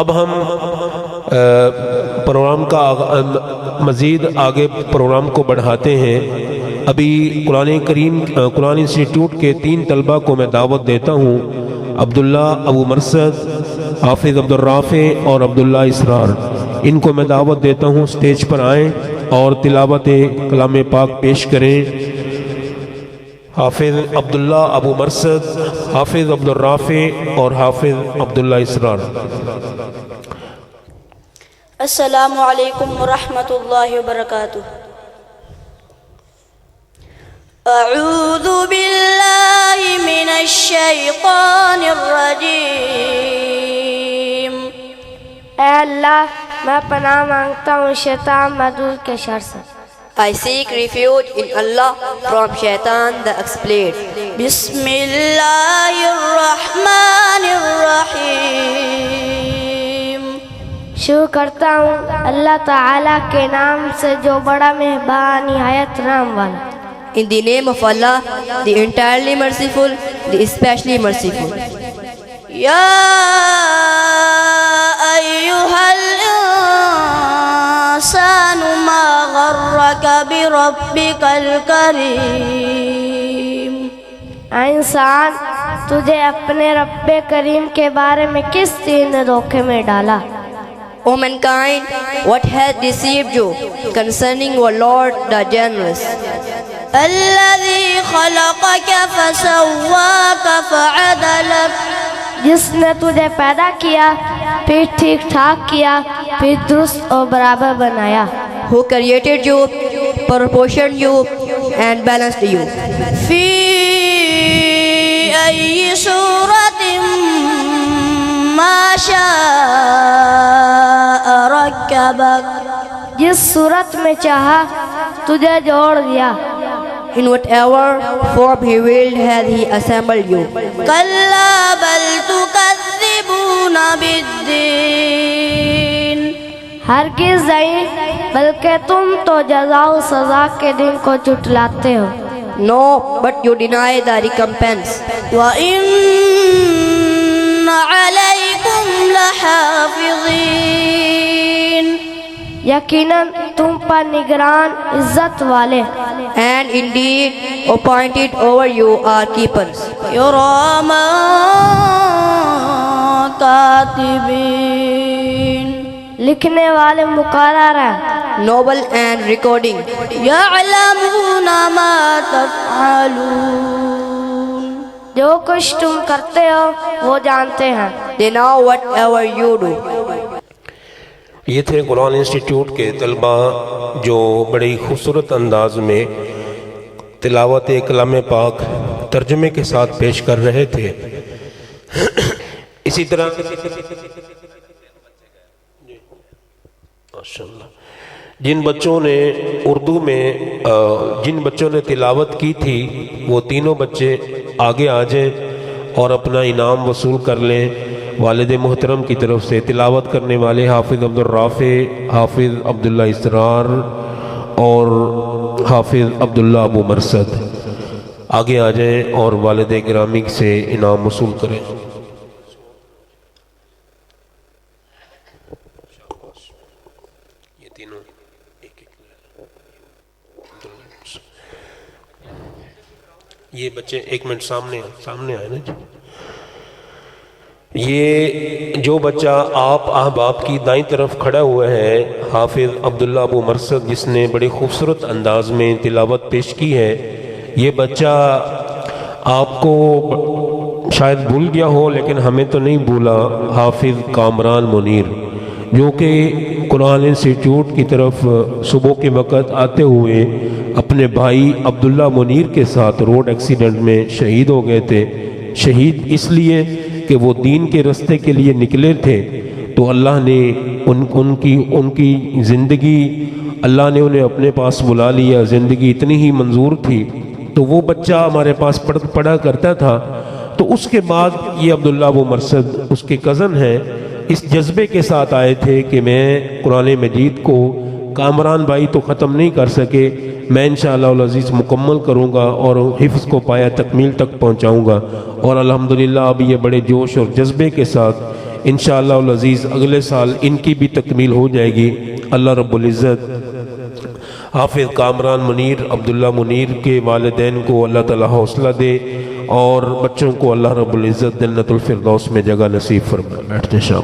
اب ہم پروگرام کا مزید آگے پروگرام کو بڑھاتے ہیں۔ ابھی قرآن انسٹیٹیوٹ کے 3 طلبہ کو میں دعوت دیتا ہوں، عبداللہ ابو مرصد، حافظ عبدالرافع اور عبداللہ اسرار۔ ان کو میں دعوت دیتا ہوں سٹیج پر آئیں اور تلاوت کلام پاک پیش کریں۔ حافظ عبداللہ ابو مرصد، حافظ عبدالرافع اور حافظ عبداللہ اسرار۔ السلام علیکم ورحمۃ اللہ وبرکاتہ۔ اعوذ باللہ من الشیطان الرجیم۔ اے اللہ، میں پناہ مانگتا ہوں شیطان مردود کے شر سے۔ I seek refuge in Allah from Shaitan the exploit. بسم اللہ الرحمن الرحیم۔ شروع کرتا ہوں اللہ تعالیٰ کے نام سے جو بڑا مہربان نہایت رحم والا۔ In the name of Allah, the entirely merciful, the especially merciful. یا ایہا الانسان ما غرک بربک الکریم۔ اے انسان، تجھے اپنے رب کریم کے بارے میں کس چیز نے دھوکے میں ڈالا؟ O mankind, what has deceived you concerning your Lord the Generous? الذی خلقک فسواک فعدلک۔ جس نے تجھے پیدا کیا، پھر ٹھیک ٹھاک کیا، پھر درست اور برابر بنایا۔ Who created you, proportioned you, and balanced you? فی ای صورت ما شاء رکبک۔ جس صورت میں چاہا تجھے جوڑ دیا۔ In whatever form he willed has he assembled you. کلا بل تکذبون بالدین۔ ہرگز نہیں، بلکہ تم تو جزا و سزا کے دن کو جھٹلاتے ہو۔ No, but you deny the recompense. وَإِنَّ عَلَيْكُمْ لَحَافِظِينَ۔ یقیناً تم پر نگران عزت والے۔ And indeed appointed over you are keepers. کِرَامًا کاتبین۔ لکھنے والے مقرر ہیں۔ Noble and recording. یعلمون ما تفعلون۔ جو کچھ تم کرتے ہو وہ جانتے ہیں۔ They know whatever you do. یہ تھے قرآن انسٹیٹیوٹ کے طلبہ جو بڑے خوبصورت انداز میں تلاوت کلام پاک ترجمے کے ساتھ پیش کر رہے تھے۔ اسی طرح ماشاءاللہ جن بچوں نے اردو میں جن بچوں نے تلاوت کی تھی وہ تینوں بچے آگے آ جائیں اور اپنا انعام وصول کر لیں والد محترم کی طرف سے۔ تلاوت کرنے والے حافظ عبدالرافع، حافظ عبداللہ اسرار اور حافظ عبداللہ ابو مرصد آگے آ جائیں اور والد گرامی سے انعام وصول کریں۔ یہ تینوں یہ بچے ایک منٹ سامنے آئے نا جی۔ یہ جو بچہ آپ احباب کی دائیں طرف کھڑا ہوا ہے حافظ عبداللہ ابو مرصد، جس نے بڑے خوبصورت انداز میں تلاوت پیش کی ہے، یہ بچہ آپ کو شاید بھول گیا ہو لیکن ہمیں تو نہیں بھولا، حافظ کامران منیر، جو کہ قرآن انسٹیٹیوٹ کی طرف صبح کے وقت آتے ہوئے اپنے بھائی عبداللہ منیر کے ساتھ روڈ ایکسیڈنٹ میں شہید ہو گئے تھے۔ شہید اس لیے کہ وہ دین کے رستے کے لیے نکلے تھے، تو اللہ نے ان کی زندگی، اللہ نے انہیں اپنے پاس بلا لیا، زندگی اتنی ہی منظور تھی۔ تو وہ بچہ ہمارے پاس پڑھا کرتا تھا، تو اس کے بعد یہ عبداللہ ابو مرصد اس کے کزن ہیں، اس جذبے کے ساتھ آئے تھے کہ میں قرآن مجید کو کامران بھائی تو ختم نہیں کر سکے، میں انشاءاللہ العزیز مکمل کروں گا اور حفظ کو پایا تکمیل تک پہنچاؤں گا، اور الحمدللہ اب یہ بڑے جوش اور جذبے کے ساتھ انشاءاللہ العزیز اگلے سال ان کی بھی تکمیل ہو جائے گی۔ اللہ رب العزت حافظ کامران منیر، عبداللہ منیر کے والدین کو اللہ تعالی حوصلہ دے، اور بچوں کو اللہ رب العزت جنت الفردوس میں جگہ نصیب فرمائے۔ بیٹھتے شامل